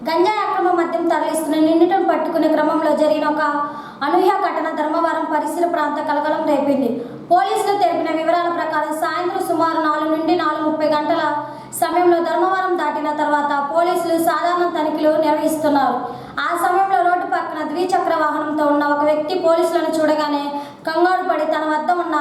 గంజాయి అక్రమ మద్యం తరలిస్తున్న నిందితులను పట్టుకునే క్రమంలో జరిగిన ఒక అనూహ్య ఘటన ధర్మవరం పరిసర ప్రాంత కలకలం రేపింది. పోలీసులు తెలిపిన వివరాల ప్రకారం సాయంత్రం సుమారు 4 నుండి 4:30 గంటల సమయంలో ధర్మవరం దాటిన తర్వాత పోలీసులు సాధారణ తనిఖీలు నిర్వహిస్తున్నారు. ఆ సమయంలో రోడ్డు పక్కన ద్విచక్ర వాహనంతో ఉన్న ఒక వ్యక్తి పోలీసులను చూడగానే కంగారు పడి తన వద్ద ఉన్న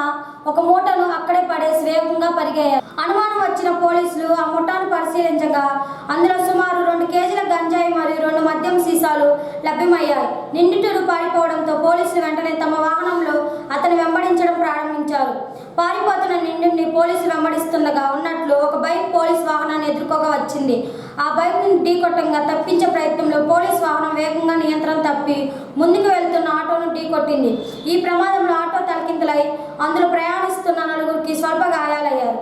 ఒక మూటను అక్కడే పడేసి వేగంగా పరిగెయ్యారు. అనుమానం వచ్చిన పోలీసులు ఆ ముఠాను పరిశీలించగా అందులో సుమారు 2 కేజీల గంజాయి మరియు 2 మద్యం సీసాలు లభ్యమయ్యాయి. నిందితుడు పారిపోవడంతో పోలీసులు వెంటనే తమ వాహనంలో అతను వెంబడించడం ప్రారంభించారు. పారిపోతున్న నిందితుడిని పోలీసులు వెంబడిస్తుండగా ఉన్నట్లు ఒక బైక్ పోలీస్ వాహనాన్ని ఎదుర్కోగా వచ్చింది. ఆ బైక్ ని ఢీకొట్టంగా తప్పించే ప్రయత్నంలో పోలీస్ వాహనం వేగంగా నియంత్రణ తప్పి ముందుకు వెళ్తున్న ఆటోను ఢీకొట్టింది. ఈ ప్రమాదంలో ఆటో తలకిందులై అందులో ప్రయాణిస్తున్న 4గురికి స్వల్ప గాయాలయ్యారు.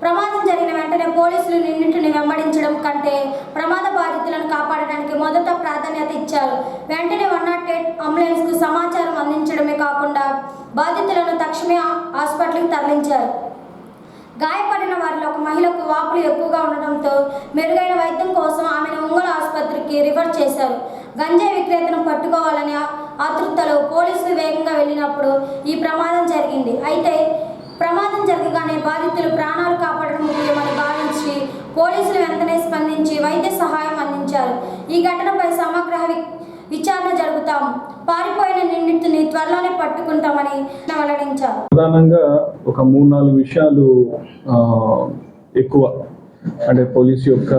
ప్రమాదం జరిగిన వెంటనే పోలీసులు నిందితుడిని వెంబడించడం కంటే ప్రమాద బాధితులను కాపాడడానికి మొదట ప్రాధాన్యత ఇచ్చారు. వెంటనే 108 అంబులెన్స్కు సమాచారం అందించడమే కాకుండా బాధితులను తక్షణమే హాస్పిటల్కి తరలించారు. గాయపడిన వారిలో ఒక మహిళకు వాపులు ఎక్కువగా ఉండడంతో మెరుగైన వైద్యం కోసం ఆమెను ఒంగోలు ఆసుపత్రికి రిఫర్ చేశారు. గంజాయి విక్రేతను పట్టుకోవాలని ఆతృతలో పోలీసులు వేగంగా వెళ్ళినప్పుడు ఈ ప్రమాదం జరిగింది. అయితే ప్రమాదం జరగగానే బాధితులు ప్రాణాలు కాపాడడం ముఖ్యమని భావించి పోలీసులు వెంటనే స్పందించి వైద్య సహాయం అందించారు. ఈ ఘటనపై సమగ్ర విచారణ జరుగుతాము. పారిపోయిన నిందితుని త్వరలోనే పట్టుకుంటామని వెల్లడించారు. ప్రధానంగా ఒక 3-4 విషయాలు ఎక్కువ అంటే పోలీసు యొక్క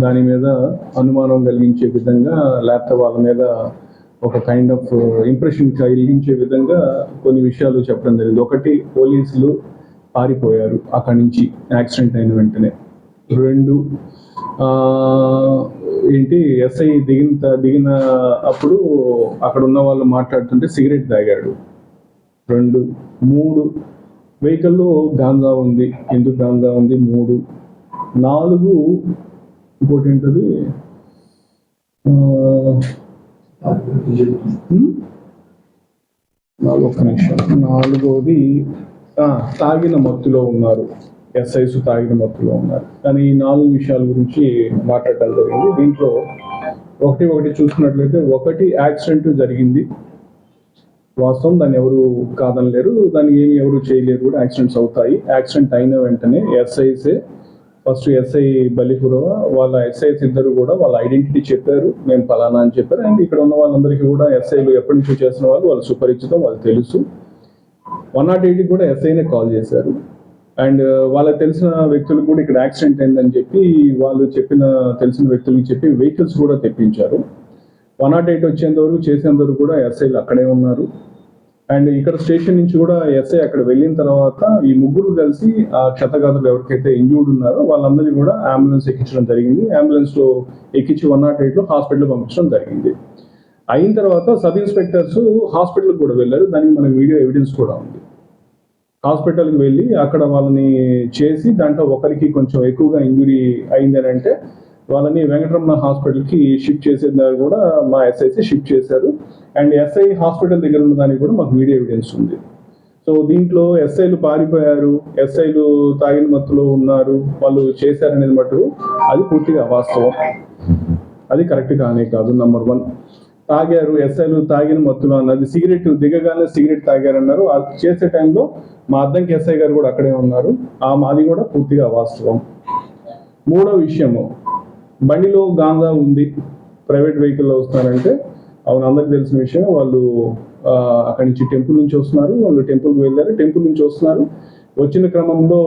దాని మీద అనుమానం కలిగించే విధంగా లేకపోతే వాళ్ళ మీద ఒక కైండ్ ఆఫ్ ఇంప్రెషన్ కలిగించే విధంగా కొన్ని విషయాలు చెప్పడం జరిగింది. ఒకటి, పోలీసులు పారిపోయారు అక్కడి నుంచి యాక్సిడెంట్ అయిన వెంటనే. 2, ఏంటి ఎస్ఐ దిగిన అప్పుడు అక్కడ ఉన్న వాళ్ళు మాట్లాడుతుంటే సిగరెట్ తాగాడు. 2, 3 వెహికల్లో గాంజా ఉంది. ఎందుకు గాంజా ఉంది? 3, 4 ఇంకోటి ఏంటది ఒక్క నిమిషం. 4వది తాగిన మత్తులో ఉన్నారు. ఎస్ఐస్ తాగిన మత్తులో ఉన్నారు. కానీ ఈ 4 విషయాల గురించి మాట్లాడటం జరిగింది. దీంట్లో ఒకటి చూసుకున్నట్లయితే, 1 యాక్సిడెంట్ జరిగింది వాస్తవం, దాన్ని ఎవరు కాదనలేరు, దాన్ని ఏమి ఎవరు చేయలేరు కూడా. యాక్సిడెంట్స్ అవుతాయి. యాక్సిడెంట్ అయిన వెంటనే ఎస్ఐసే ఫస్ట్ ఎస్ఐ బలిపురవ వాళ్ళ ఎస్ఐస్ ఇద్దరు కూడా వాళ్ళ ఐడెంటిటీ చెప్పారు, మేము ఫలానా అని చెప్పారు. అండ్ ఇక్కడ ఉన్న వాళ్ళందరికీ కూడా ఎస్ఐలు ఎప్పటి నుంచో చేసిన వాళ్ళు సుపరిచితం, వాళ్ళు తెలుసు. 108కి కూడా ఎస్ఐనే కాల్ చేశారు. అండ్ వాళ్ళకి తెలిసిన వ్యక్తులకు కూడా ఇక్కడ యాక్సిడెంట్ అయిందని చెప్పి వాళ్ళు తెలిసిన వ్యక్తులకు చెప్పి వెహికల్స్ కూడా తెప్పించారు. 108 వచ్చేంత వరకు చేసేంత వరకు కూడా ఎస్ఐలు అక్కడే ఉన్నారు. అండ్ ఇక్కడ స్టేషన్ నుంచి కూడా ఎస్ఐ అక్కడ వెళ్ళిన తర్వాత ఈ 3 కలిసి ఆ క్షతగాత్రులు ఎవరికైతే ఇంజూర్డ్ ఉన్నారో వాళ్ళందరినీ కూడా అంబులెన్స్ ఎక్కించడం జరిగింది. అంబులెన్స్ లో ఎక్కించి 108లో హాస్పిటల్ పంపించడం జరిగింది. అయిన తర్వాత సబ్ ఇన్స్పెక్టర్స్ హాస్పిటల్కి కూడా వెళ్ళారు. దానికి మనకి వీడియో ఎవిడెన్స్ కూడా ఉంది. హాస్పిటల్కి వెళ్ళి అక్కడ వాళ్ళని చేసి దాంట్లో ఒకరికి కొంచెం ఎక్కువగా ఇంజురీ అయిందని అంటే వాళ్ళని వెంకటరమణ హాస్పిటల్కి షిఫ్ట్ చేసేదాన్ని కూడా మా ఎస్ఐసి షిఫ్ట్ చేశారు. అండ్ ఎస్ఐ హాస్పిటల్ దగ్గర ఉన్న దానికి కూడా మాకు వీడియో ఎవిడెన్స్ ఉంది. సో దీంట్లో ఎస్ఐలు పారిపోయారు, ఎస్ఐలు తాగిన మత్తులో ఉన్నారు, వాళ్ళు చేశారనేది మటుకు అది పూర్తిగా అవాస్తవం. అది కరెక్ట్ కానే కాదు. నంబర్ 1, తాగారు, ఎస్ఐలు తాగిన మత్తులో అన్నది సిగరెట్ దిగగానే సిగరెట్ తాగారన్నారు. అది చేసే టైంలో మా అద్దంకి ఎస్ఐ గారు కూడా అక్కడే ఉన్నారు. అది కూడా పూర్తిగా అవాస్తవం. 3వ విషయము, బండిలో గాంజా ఉంది, ప్రైవేట్ వెహికల్లో వస్తున్నారంటే అవును, అందరికి తెలిసిన విషయం. వాళ్ళు అక్కడి నుంచి టెంపుల్ నుంచి వస్తున్నారు, వాళ్ళు టెంపుల్కి వెళ్ళారు, టెంపుల్ నుంచి వస్తున్నారు. వచ్చిన క్రమంలో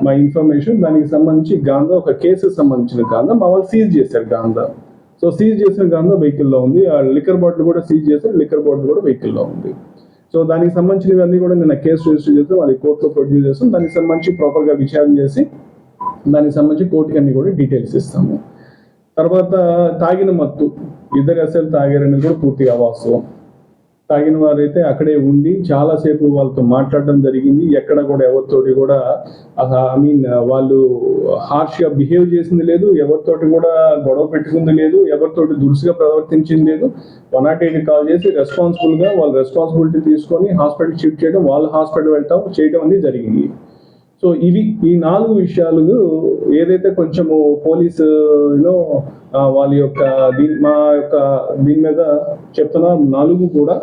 మా ఇన్ఫర్మేషన్ దానికి సంబంధించి గాంజా, ఒక కేసుకు సంబంధించిన గాంజా మా వాళ్ళు సీజ్ చేశారు గాంజా. సో సీజ్ చేసిన గాంజా వెహికల్లో ఉంది. ఆ లిక్కర్ బాటిల్ కూడా సీజ్ చేశారు, లిక్కర్ బాటిల్ కూడా వెహికల్లో ఉంది. సో దానికి సంబంధించినవన్నీ కూడా నిన్న కేసు రిజిస్టర్ చేస్తాం, అది కోర్టులో ప్రొడ్యూస్ చేస్తాం. దానికి సంబంధించి ప్రాపర్గా విచారణ చేసి దానికి సంబంధించి కోర్టుకి అన్ని కూడా డీటెయిల్స్ ఇస్తాము. తర్వాత తాగిన మత్తు, 2 ఎస్ఐలు తాగారనేది కూడా పూర్తిగా అవాస్తవం. తాగిన వారైతే అక్కడే ఉండి చాలాసేపు వాళ్ళతో మాట్లాడడం జరిగింది. ఎక్కడ కూడా ఎవరితోటి కూడా వాళ్ళు హార్ష్గా బిహేవ్ చేసింది లేదు, ఎవరితోటి కూడా గొడవ పెట్టుకుంది లేదు, ఎవరితోటి దురుసుగా ప్రవర్తించింది లేదు. 108కి కాల్ చేసి రెస్పాన్సిబుల్గా వాళ్ళు రెస్పాన్సిబిలిటీ తీసుకొని హాస్పిటల్ షిఫ్ట్ చేయడం, వాళ్ళు హాస్పిటల్ చేయడం అనేది జరిగింది. సో ఈ 4 విషయాలు ఏదైతే కొంచెము పోలీసులో వాళ్ళ యొక్క మా యొక్క దీని మీద చెప్తున్నా 4 కూడా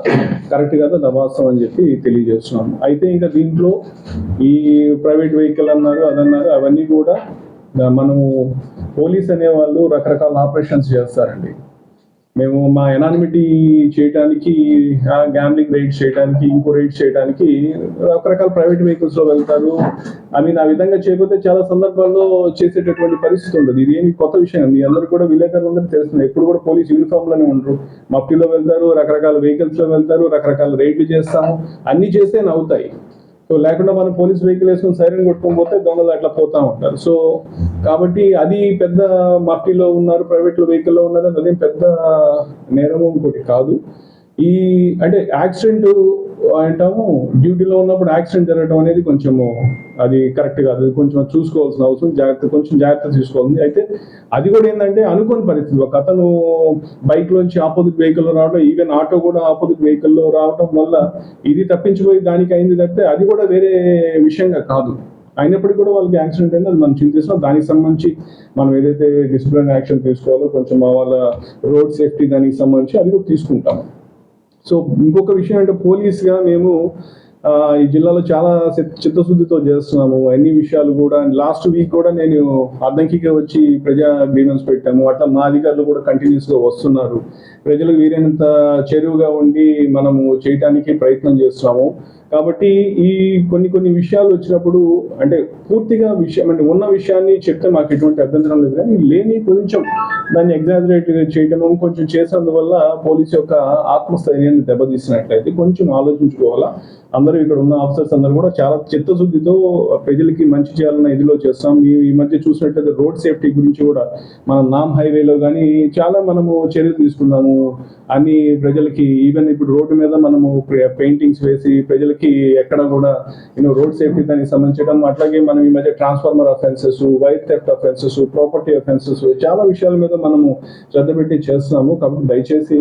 కరెక్ట్ కదా దబాస్తాం అని చెప్పి తెలియజేస్తున్నాము. అయితే ఇంకా దీంట్లో ఈ ప్రైవేట్ వెహికల్ అన్నారు అదన్నారు అవన్నీ కూడా మనము పోలీస్ అనే వాళ్ళు రకరకాల ఆపరేషన్స్ చేస్తారండి. మేము మా ఎనానిమిటీ చేయడానికి, గ్యాంబ్లింగ్ రైడ్స్ చేయడానికి, ఇంకో రైడ్స్ చేయడానికి రకరకాల ప్రైవేట్ వెహికల్స్లో వెళ్తారు. ఆ విధంగా చేయకపోతే చాలా సందర్భాల్లో చేసేటటువంటి పరిస్థితి ఉండదు. ఇది ఏమి కొత్త విషయం, మీ అందరూ కూడా విలేకరులందరూ తెలుస్తుంది. ఎప్పుడు కూడా పోలీస్ యూనిఫామ్లోనే ఉండరు, మఫ్టీలో వెళ్తారు, రకరకాల వెహికల్స్లో వెళ్తారు, రకరకాల రైడ్లు చేస్తాము, అన్నీ చేస్తే నవ్వుతాయి. సో లేకుండా మనం పోలీస్ వెహికల్ వేసుకొని సైరన్ కొట్టుకొని పోతే దొంగలు అట్లా పోతా ఉంటారు. సో కాబట్టి అది పెద్ద మఫ్టీలో ఉన్నారు, ప్రైవేట్ వెహికల్లో ఉన్నారు, అదేం పెద్ద నేరము ఇంకోటి కాదు. అంటే యాక్సిడెంట్ అంటాము, డ్యూటీలో ఉన్నప్పుడు యాక్సిడెంట్ జరగడం అనేది కొంచెము అది కరెక్ట్ కాదు. కొంచెం చూసుకోవాల్సిన అవసరం, కొంచెం జాగ్రత్త తీసుకోవాలి. అయితే అది కూడా ఏంటంటే అనుకోని పరిస్థితి, ఒక అతను బైక్లోంచి ఆపోజిట్ వెహికల్లో రావడం, ఈవెన్ ఆటో కూడా ఆపోజిట్ వెహికల్లో రావడం వల్ల ఇది తప్పించిపోయి దానికి అయింది తప్పితే అది కూడా వేరే విషయంగా కాదు. అయినప్పటికీ కూడా వాళ్ళకి యాక్సిడెంట్ అయింది, అది మనం చింతిస్తాం. దానికి సంబంధించి మనం ఏదైతే డిసిప్లిన్ యాక్షన్ తీసుకోవాలో కొంచెం వాళ్ళ రోడ్ సేఫ్టీ దానికి సంబంధించి అది కూడా తీసుకుంటాము. సో ఇంకొక విషయం అంటే పోలీస్గా మేము ఈ జిల్లాలో చాలా చిత్తశుద్ధితో చేస్తున్నాము అన్ని విషయాలు కూడా. లాస్ట్ వీక్ కూడా నేను అద్దంకిగా వచ్చి ప్రజా గ్రీవెన్స్ పెట్టాము. అట్లా మా అధికారులు కూడా కంటిన్యూస్గా వస్తున్నారు. ప్రజలకు వీరైనంత చెరువుగా ఉండి మనము చేయటానికి ప్రయత్నం చేస్తున్నాము. కాబట్టి ఈ కొన్ని విషయాలు వచ్చినప్పుడు అంటే పూర్తిగా విషయం అంటే ఉన్న విషయాన్ని చెప్తే మాకు ఎటువంటి అభ్యంతరం లేదు, కానీ లేని కొంచెం దాన్ని ఎగ్జాజరేట్ చేయటము కొంచెం చేసినందువల్ల పోలీసు యొక్క ఆత్మస్థైర్యాన్ని దెబ్బతీసినట్లయితే కొంచెం ఆలోచించుకోవాలా. అందరూ ఇక్కడ ఉన్న ఆఫీసర్స్ అందరూ కూడా చాలా చిత్తశుద్ధితో ప్రజలకి మంచి చేయాలన్న ఇదిలో చేస్తాం. ఈ మధ్య చూసినట్లయితే రోడ్ సేఫ్టీ గురించి కూడా మనం నామ్ హైవేలో కానీ చాలా మనము చర్యలు తీసుకున్నాము. అన్ని ప్రజలకి ఈవెన్ ఇప్పుడు రోడ్డు మీద మనము పెయింటింగ్స్ వేసి ప్రజలకి ఎక్కడ కూడా రోడ్ సేఫ్టీ దానికి సంబంధించడం, అట్లాగే మనం ఈ మధ్య transformer offences, wire theft offences, property offences చాలా విషయాల మీద మనము శ్రద్ధ పెట్టి చేస్తున్నాము. కాబట్టి దయచేసి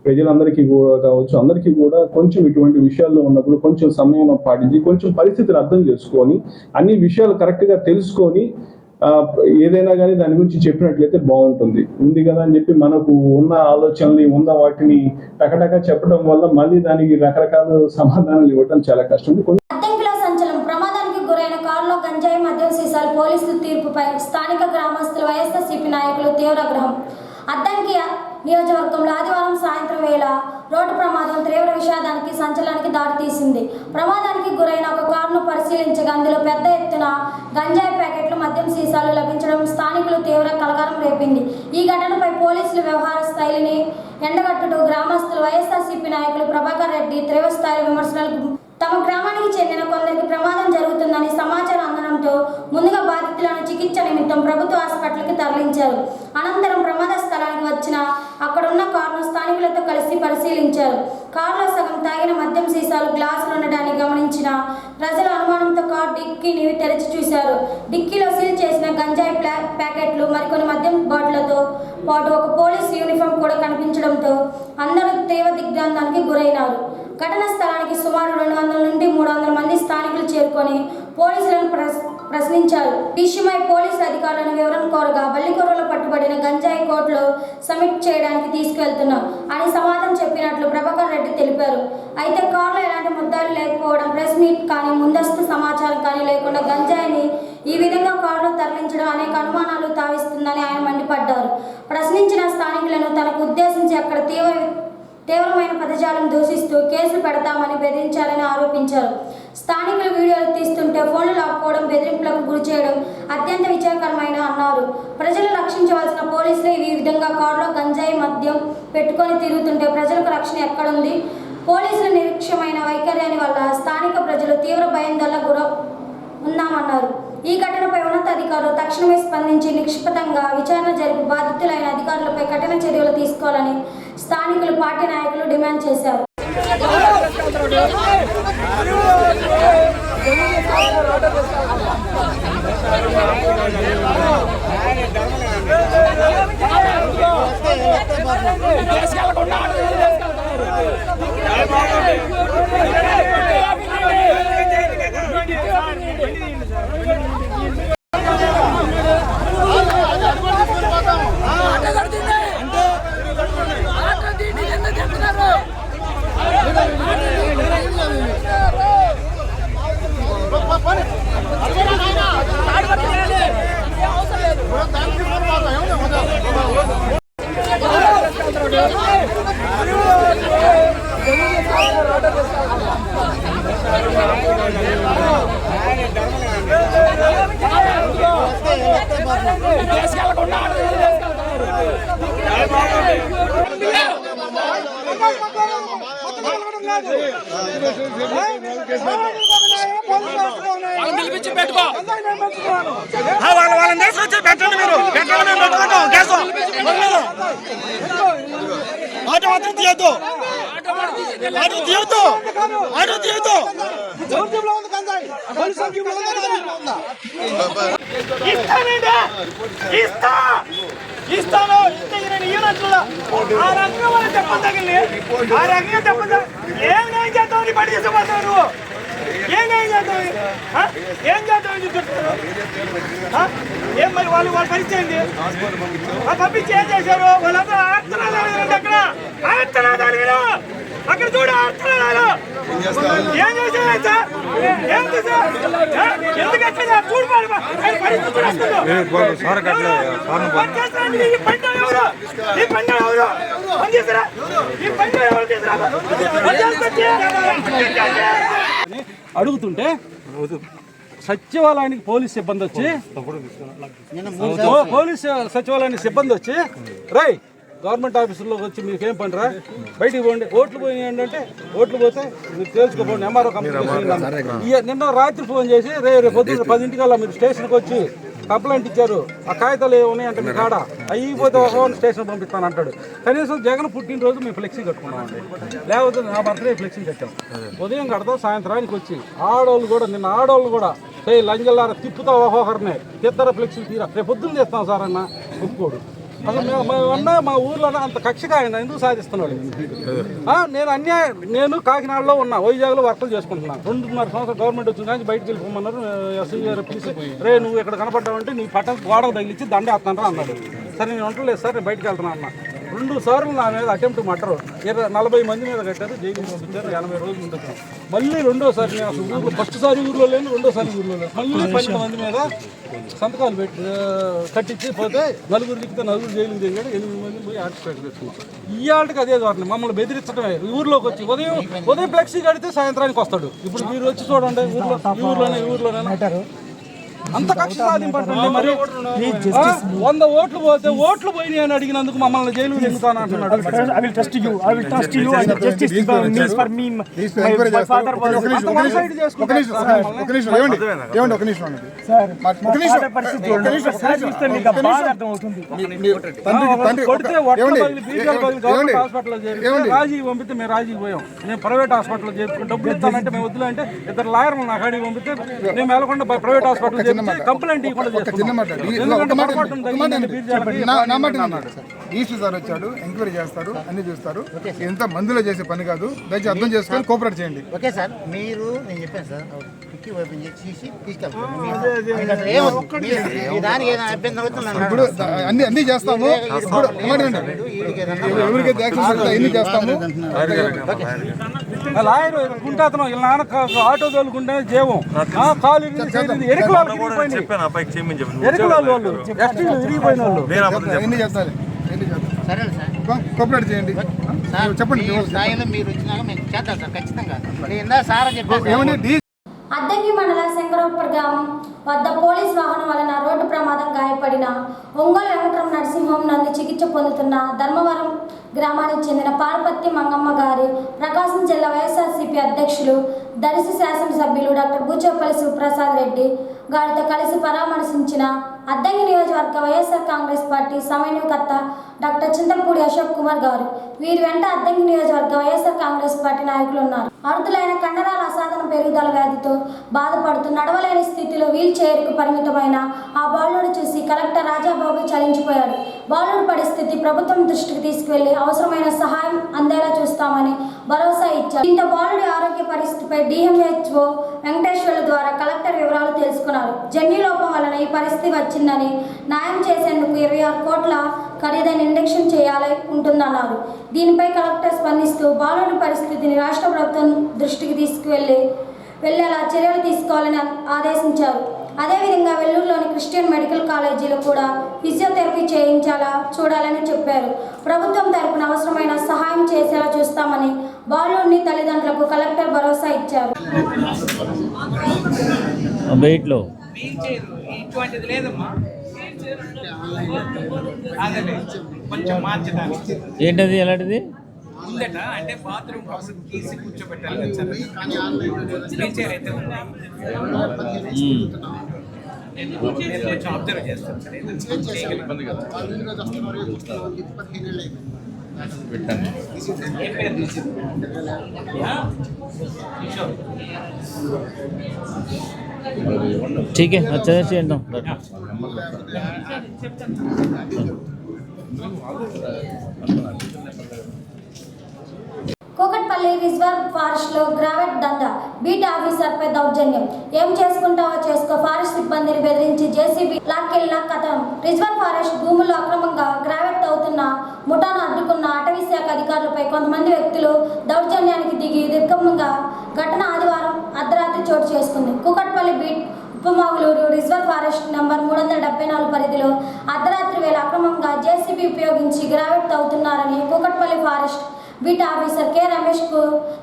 ప్రజలందరికీ కూడా కావచ్చు, అందరికీ కూడా కొంచెం ఇటువంటి విషయాల్లో ఉన్నప్పుడు కొంచెం సమయం పాటించి కొంచెం పరిస్థితిని అర్థం చేసుకొని అన్ని విషయాలు కరెక్ట్గా తెలుసుకొని ఏదైనా కానీ దాని గురించి చెప్పినట్లయితే బాగుంటుంది. ఉంది కదా అని చెప్పి మనకు ఉన్న ఆలోచనలు ఉన్న వాటిని టకటక చెప్పడం వల్ల మళ్ళీ దానికి రకరకాల సమాధానాలు ఇవ్వడం చాలా కష్టం. అద్దంకిలో సంచలనం, ప్రమాదానికి గురైన కారులో గంజాయి మద్యం సీసాలు, పోలీసుల తీర్పుపై స్థానిక గ్రామస్తులు, వైఎస్ఆర్సీపీ నాయకులు తీవ్ర ఆగ్రహం. అద్దంకి నియోజకవర్గంలో ఆదివారం సాయంత్రం వేళ రోడ్డు ప్రమాదం తీవ్ర విషాదానికి, సంచలనానికి దారితీసింది. ప్రమాదానికి గురైన ఒక కారును పరిశీలించగా అందులో పెద్ద ఎత్తున గంజాయి ప్యాకెట్లు, మద్యం సీసాలు లభించడం స్థానికులు తీవ్ర కలకలం రేపింది. ఈ ఘటనపై పోలీసుల వ్యవహార శైలిని ఎండగట్టుతూ గ్రామస్తులు, వైఎస్ఆర్సీపీ నాయకులు ప్రభాకర్ రెడ్డి తీవ్ర స్థాయి విమర్శలకు తమ గ్రామానికి చెందిన కొందరికి ప్రమాదం జరుగుతుందని సమాచారం అందడంతో ముందుగా బాధితులను చికిత్స నిమిత్తం ప్రభుత్వ హాస్పిటల్కి తరలించారు. అనంతరం ప్రమాద స్థలానికి వచ్చిన అక్కడున్న కారును స్థానికులతో కలిసి పరిశీలించారు. కారులో సగం తాగిన మద్యం సీసాలు, గ్లాసులు ఉండడాన్ని గమనించిన ప్రజలు అనుమానంతో కారు డిక్కీని తెరిచి చూశారు. డిక్కీలో సీల్ చేసిన గంజాయి ప్యాకెట్లు, మరికొన్ని మద్యం బాటిళ్లతో పాటు ఒక పోలీస్ యూనిఫామ్ కూడా కనిపించడంతో అందరూ తీవ్ర దిగ్భ్రాంతానికి గురైనారు. ఘటనా స్థలానికి సుమారు 200 నుండి 300 మంది స్థానికులు చేరుకొని పోలీసులను ప్రశ్నించారు. విషయమై పోలీసు అధికారులను వివరణ కోరగా బల్లికొరలో పట్టుబడిన గంజాయి కోర్టులో సబ్మిట్ చేయడానికి తీసుకెళ్తున్నాం అని సమాధానం చెప్పినట్లు ప్రభాకర్ రెడ్డి తెలిపారు. అయితే కారులో ఎలాంటి ముద్దాలు లేకపోవడం, ప్రెస్ మీట్ కానీ ముందస్తు సమాచారం కానీ లేకుండా గంజాయిని ఈ విధంగా కారులో తరలించడం అనేక అనుమానాలు తావిస్తుందని ఆయన మండిపడ్డారు. ప్రశ్నించిన స్థానికులను తనకు ఉద్దేశించి అక్కడ తీవ్రమైన పదజాలం దూషిస్తూ కేసులు పెడతామని బెదిరించారని ఆరోపించారు. స్థానికులు వీడియోలు తీస్తుంటే ఫోన్లు లాక్కోవడం, బెదిరింపులకు గురి చేయడం అత్యంత విచారకరమైన అన్నారు. ప్రజలు రక్షించవలసిన పోలీసులు ఈ విధంగా కారులో గంజాయి మద్యం పెట్టుకొని తిరుగుతుంటే ప్రజలకు రక్షణ ఎక్కడుంది? పోలీసుల నిర్లక్ష్యమైన వైఖర్యాన్ని వల్ల స్థానిక ప్రజలు తీవ్ర భయాందోళనకు గురి ఉన్నామన్నారు. ఈ ఘటనపై ఉన్నతాధికారులు తక్షణమే స్పందించి నిష్పక్షంగా విచారణ జరిపి బాధితులైన అధికారులపై కఠిన చర్యలు తీసుకోవాలని స్థానికులు, పార్టీ నాయకులు డిమాండ్ చేశారు. పిలిపించి పెట్టుకో వాళ్ళని తీసుకొచ్చి పెట్టండి మీరు పెట్టండి మేము పెట్టుకుంటాం గ్యాస్ ఆటో మాత్రం తీయద్దు ఆటో తీయద్దు ఆటో తీయద్దు ఇస్తాను ఆ రకంగా వాళ్ళు చెప్పండి ఆ రకంగా చెప్పండి ఏం న్యాయం చేస్తావు నీ పని చేసిపోతావు నువ్వు ఏం న్యాయం చేస్తావు ఏం చేస్తావు ఏం మరి వాళ్ళు పరిచయండి పంపించి ఏం చేశారు వాళ్ళందరూ ఆర్తనాదాలు అక్కడ ఆర్తనాదాలు అక్కడ చూడు ఆర్తనాదాలు ఏం చేశారు సార్ ఏంటి సార్ ఎందుకు ఎక్కడ చూడు ఈ పంట ఎవరు ఈ పంట ఎవరు పని చేస్తారా ఈ పంట ఎవరు అడుగుతుంటే సచివాలయానికి పోలీస్ సిబ్బంది వచ్చి సచివాలయానికి సిబ్బంది వచ్చి రై గవర్నమెంట్ ఆఫీసుల్లోకి వచ్చి మీకేం పనిరా బయటికి పోండి ఓట్లు పోయినాయి అంటే ఓట్లు పోతే మీరు తేల్చుకోపోండి ఎంఆర్ఓ కంప్లైంట్ నిన్న రాత్రి ఫోన్ చేసి రేపు పొద్దున్న 10 మీరు స్టేషన్కి వచ్చి కంప్లైంట్ ఇచ్చారు ఆ కాగితాలు ఏమున్నాయంటే మీ కాడ అయిపోతే ఒక స్టేషన్ పంపిస్తాను అంటాడు కనీసం జగన్ పుట్టినరోజు మేము ఫ్లెక్సీ కట్టుకున్నామండి లేకపోతే నా బర్త్డే ఫ్లెక్సీ కట్టాం ఉదయం కడతాం సాయంత్రానికి వచ్చి ఆడవాళ్ళు కూడా నిన్న ఆడవాళ్ళు కూడా లంజల్లారా తిప్పుతా ఒక్కొక్కరినే తిద్దర ఫ్లెక్సీ తీరా రేపు పొద్దున్న చేస్తాం సార్ అన్న ఒప్పుకోడు అసలు మేమన్నా మా ఊర్లో అంత కక్షగా ఆయన ఎందుకు సాధిస్తున్నాడు నేను కాకినాడలో ఉన్నా వైజాగ్లో వర్కులు చేసుకుంటున్నాను 2.5 సంవత్సరాలు గవర్నమెంట్ వచ్చిన కానీ బయటకు వెళ్ళిపోమన్నారు ఎస్సీ గారు పిలిచి రే నువ్వు ఇక్కడ కనపడ్డావంటే నీ పట్టణ గోడకు తగిలిచ్చి దండే వస్తానరా అన్నాడు సరే నేను ఉండలేదు సార్ నేను బయటకు వెళ్తున్నా అన్న 2 సార్లు నా మీద అటెంప్ట్ మర్డర్ 40 మంది మీద కట్టారు జైలు పంపించారు 80 రోజులు ఉంటుంది మళ్ళీ రెండోసారి నేను అసలు ఊర్లో ఫస్ట్ సారి ఊర్లో లేను రెండోసారి ఊర్లో లేదు మళ్ళీ 12 మంది మీద సంతకాలు పెట్టి కట్టించి పోతే 4 దిక్కితే 4 జైలు తిరిగాడు 8 మంది పోయి ఆర్టిస్ట్రేట్ తెచ్చుకున్నాం ఇవాళకి అదే ధోరణి మమ్మల్ని బెదిరించడమే ఊర్లోకి వచ్చి ఉదయం ఫ్లెక్సీ కడితే సాయంత్రానికి వస్తాడు ఇప్పుడు మీరు వచ్చి చూడండి ఊర్లోనే అంటారు అంత కక్ష సాధింపండి మరి 100 ఓట్లు పోతే ఓట్లు పోయినాయి అని అడిగినందుకు మమ్మల్ని జైలు ఎందుతాను అంటున్నాడు రాజీ పంపితే మేము రాజీ పోయాం మేము ప్రైవేట్ హాస్పిటల్ చేసుకుని డబ్బులు ఇస్తానంటే మేము వద్దులే అంటే 2 లాయర్లు నాకు అడిగి పంపితే మేము వెళ్ళకుండా private hospital complaint Eshwar sir వచ్చాడు ఎంక్వైరీ చేస్తారు అన్ని చూస్తారు ఎంత మందులో చేసే పని కాదు దయచేసి అర్థం చేసుకొని కోఆపరేట్ చేయండి ఓకే సార్ మీరు నేను చెప్పాను సార్ కిక్కి ఓపెన్ చేసి తీసుకెళ్తాను దానికి ఏదైనా అభ్యంతరం అవుతుంది ఇప్పుడు అన్ని చేస్తాము ఇప్పుడు ఎవరికైతే యాక్షన్ అన్ని చేస్తాము లాయర్ కుంటాతను వీళ్ళ నాన్న ఆటో తోలుకుంటే జీవం కాలు కోఆపరేట్ చేయండి చెప్పండి స్థాయిలో మీరు వచ్చినాక మేము చేద్దాం సార్ ఖచ్చితంగా నేను సార్ చెప్పాను అద్దంకి మండల శంకరప్పర్ గ్రామం వద్ద పోలీస్ వాహనం వలన రోడ్డు ప్రమాదం గాయపడిన ఒంగోలు వెంకటరామ నర్సింహోం నందు చికిత్స పొందుతున్న ధర్మవరం గ్రామానికి చెందిన పార్పత్తి మంగమ్మ గారి ప్రకాశం జిల్లా వైఎస్ఆర్సీపీ అధ్యక్షులు దర్శి శాసనసభ్యులు డాక్టర్ బూచేపల్లి శివప్రసాద్ రెడ్డి గారితో కలిసి పరామర్శించిన అద్దంకి నియోజకవర్గ వైఎస్ఆర్ కాంగ్రెస్ పార్టీ సమన్వయకర్త డాక్టర్ చింతలపూడి అశోక్ కుమార్ గారు వీరి వెంట అద్దంకి నియోజకవర్గ వైఎస్ఆర్ కాంగ్రెస్ పార్టీ నాయకులు ఉన్నారు. అరుదులైన కండరాల అసాధారణ పెరుగుదల వ్యాధితో బాధపడుతూ నడవలేని స్థితిలో వీల్ చైర్కు పరిమితమైన ఆ బాలుడు చూసి కలెక్టర్ రాజాబాబు చలించిపోయాడు. బాలుడు పరిస్థితి ప్రభుత్వం దృష్టికి తీసుకువెళ్లి అవసరమైన సహాయం అందేలా చూస్తామని భరోసా ఇచ్చారు. దీంతో బాలుడి ఆరోగ్య పరిస్థితిపై DMHO వెంకటేశ్వర్ల ద్వారా కలెక్టర్ వివరాలు తెలుసుకున్నారు. జన్యు లోపం వలన ఈ పరిస్థితి వచ్చిందని న్యాయం చేసేందుకు 26 కోట్ల ఖరీదైన ఇంజెక్షన్ చేయాలి ఉంటుందన్నారు. దీనిపై కలెక్టర్ స్పందిస్తూ బాలుడి పరిస్థితిని రాష్ట్ర ప్రభుత్వం దృష్టికి వెళ్ళేలా చర్యలు తీసుకోవాలని ఆదేశించారు. అదేవిధంగా వెల్లూరులోని క్రిస్టియన్ మెడికల్ కాలేజీలో కూడా ఫిజియోథెరపీ చేయించాలా చూడాలని చెప్పారు. ప్రభుత్వం తరపున అవసరమైన సహాయం చేసేలా చూస్తామని బాలుడిని తల్లిదండ్రులకు కలెక్టర్ భరోసా ఇచ్చారు. వెయిట్లో ఇటువంటిది లేదమ్మా, కొంచెం మార్చడానికి ఏంటది ఎలాంటిది ఉందట. అంటే బాత్రూమ్ అప్పుడు తీసి కూర్చోబెట్టాలి కదా సార్, వీల్ చైర్ అయితే ఉన్నాయి. నేను కొంచెం అబ్జర్వ్ చేస్తాను సార్, ఏదైనా చేయగలిగిన ఏం పేరు తీసింది? ठीक है अच्छा చేద్దాం. కూకట్పల్లి రిజర్వ్ ఫారెస్ట్ లో గ్రావెట్ దందా, బీట్ ఆఫీసర్ పై దౌర్జన్యం. ఏం చేసుకుంటావో చేసుకో, ఫారెస్ట్ సిబ్బందిని బెదిరించి జేసీబీ లాక్కెళ్ళిన కథం. రిజర్వ్ ఫారెస్ట్ భూముల్లో అక్రమంగా గ్రావెట్ తవ్వుతున్న ముఠాను అడ్డుకున్న అటవీ శాఖ అధికారులపై కొంతమంది వ్యక్తులు దౌర్జన్యానికి దిగి దిగ్గమంగా ఘటన ఆదివారం అర్ధరాత్రి చోటు చేసుకుంది. Kukatpally beat Uppamaguluru reserve forest number 374 పరిధిలో అర్ధరాత్రి వేళ అక్రమంగా జేసీబీ ఉపయోగించి గ్రావెట్ తవ్వుతున్నారని Kukatpally forest beat officer K Ramesh కు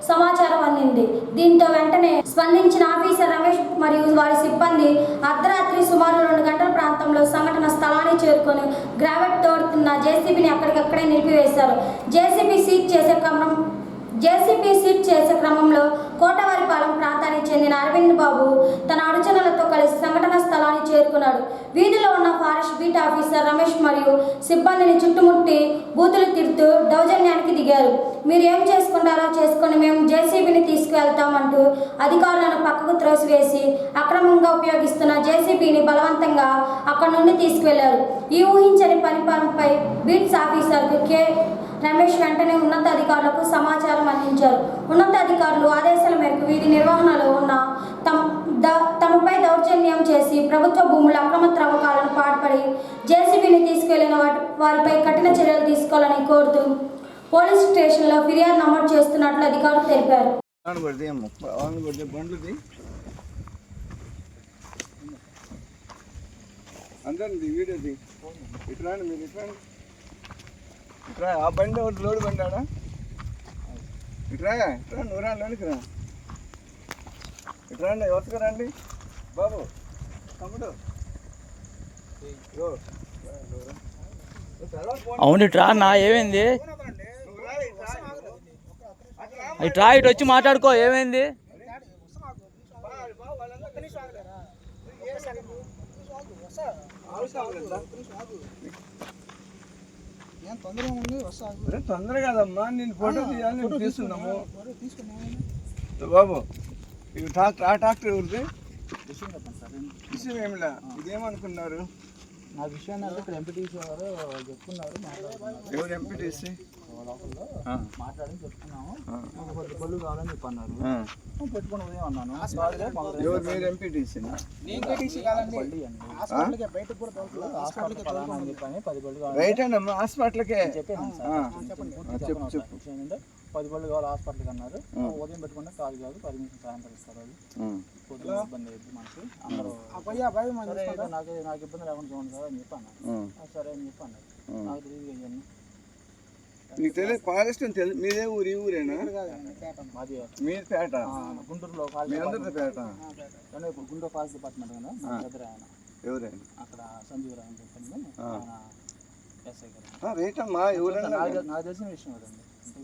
సమాచారం అందింది. దీంతో వెంటనే స్పందించిన ఆఫీసర్ రమేష్ మరియు వారి సిబ్బంది అర్ధరాత్రి సుమారు 2 గంటల ప్రాంతంలో సంఘటన స్థలానికి చేరుకొని గ్రావెట్ తోడుతున్న జేసీబీని అక్కడికక్కడే నిలిపివేశారు. జేసీబీ సీజ్ చేసే క్రమంలో కోటవారిపాలెం ప్రాంతానికి చెందిన అరవింద్ బాబు తన అనుచరులతో కలిసి సంఘటన స్థలానికి చేరుకున్నాడు. వీధిలో ఉన్న ఫారెస్ట్ బీట్ ఆఫీసర్ రమేష్ మరియు సిబ్బందిని చుట్టుముట్టి బూతులు తిడుతూ దౌర్జన్యానికి దిగారు. మీరు ఏం చేసుకుంటారో చేసుకొని, మేము జేసీబీని తీసుకువెళ్తామంటూ అధికారులను పక్కకు త్రోసివేసి అక్రమంగా ఉపయోగిస్తున్న జేసీబీని బలవంతంగా అక్కడి నుండి తీసుకువెళ్లారు. ఈ ఊహించని పరిపాలనపై బీట్స్ ఆఫీసర్ కె రమేష్ వెంటనే ఉన్నతాధికారులకు సమాచారం అందించారు. ఉన్నతాధికారులు ఆదేశాల మేరకు వీధి నిర్వహణలో ఉన్న తమపై దౌర్జన్యం చేసి ప్రభుత్వ భూముల అక్రమ త్రవ్వకాలను పాల్పడి జేసీబీని తీసుకెళ్లిన వారిపై కఠిన చర్యలు తీసుకోవాలని కోరుతూ పోలీస్ స్టేషన్లో ఫిర్యాదు నమోదు చేస్తున్నట్లు అధికారులు తెలిపారు. ఇట్రా, ఆ బండి ఒకటి లోడు బండాడా ఇట్రా ఇట్రా, నువ్వు రా లోనికి రా, ఇట్రా అండి, ఎవరికి రండి బాబు, తమ్ముడు. అవును ఇట్రా నా ఏమైంది, ఇట్రా ఇటు వచ్చి మాట్లాడుకో, ఏమైంది తొందర కాదమ్మా, నేను ఫోటో తీయాలి, నేను తీస్తున్నాము బాబు. ఇవి ట్రాక్టర్ ఎవరిది? విషయం ఏమిలా, ఇదేమనుకున్నారు? నా విషయాన్ని అంటే ఇక్కడ ఎంపీటీసీ వారు చెప్పుకున్నారు, ఎవరు ఎంపీటీసీ? మాట్లాడని చెప్తున్నాము. ఒక 10 పళ్ళు కావాలని చెప్పన్నారు, పెట్టుకుని ఉదయం అన్నాను. ఎవరు మీరు ఎంపీటీసీ? రైట్ అండి అమ్మా, హాస్పిటల్కే చెప్పాను. 10 పళ్ళు కావాలి హాస్పిటల్కి అన్నారు. ఉదయం పెట్టుకుంటే కాదు కాదు, పర్మిషన్ సాయంత్రం ఇస్తారు. అది పొద్దున ఇబ్బంది అయ్యింది మనకి. అందరూ నాకు ఇబ్బంది లేకుండా చూడండి సార్ అని చెప్పాను. సరే అని చెప్పాను. నాకు తెలియదు ఇవన్నీ. మీకు తెలియదు ఫారెస్ట్ అని తెలియదు. మీదే ఊరు? ఈ ఊరేనా? మాది మీరు పేట, గుంటూరులో మీ అందరితో పేట. గుంటూరు ఫారెస్ట్ డిపార్ట్మెంట్ కదా, దగ్గర ఆయన ఎవరైనా అక్కడ సంజీవ్ రాయని చెప్పండి, ఆయన ఎస్ఐ గారు. రేట్ అమ్మా, ఎవరైనా నాకు తెలిసిన విషయం కదండి.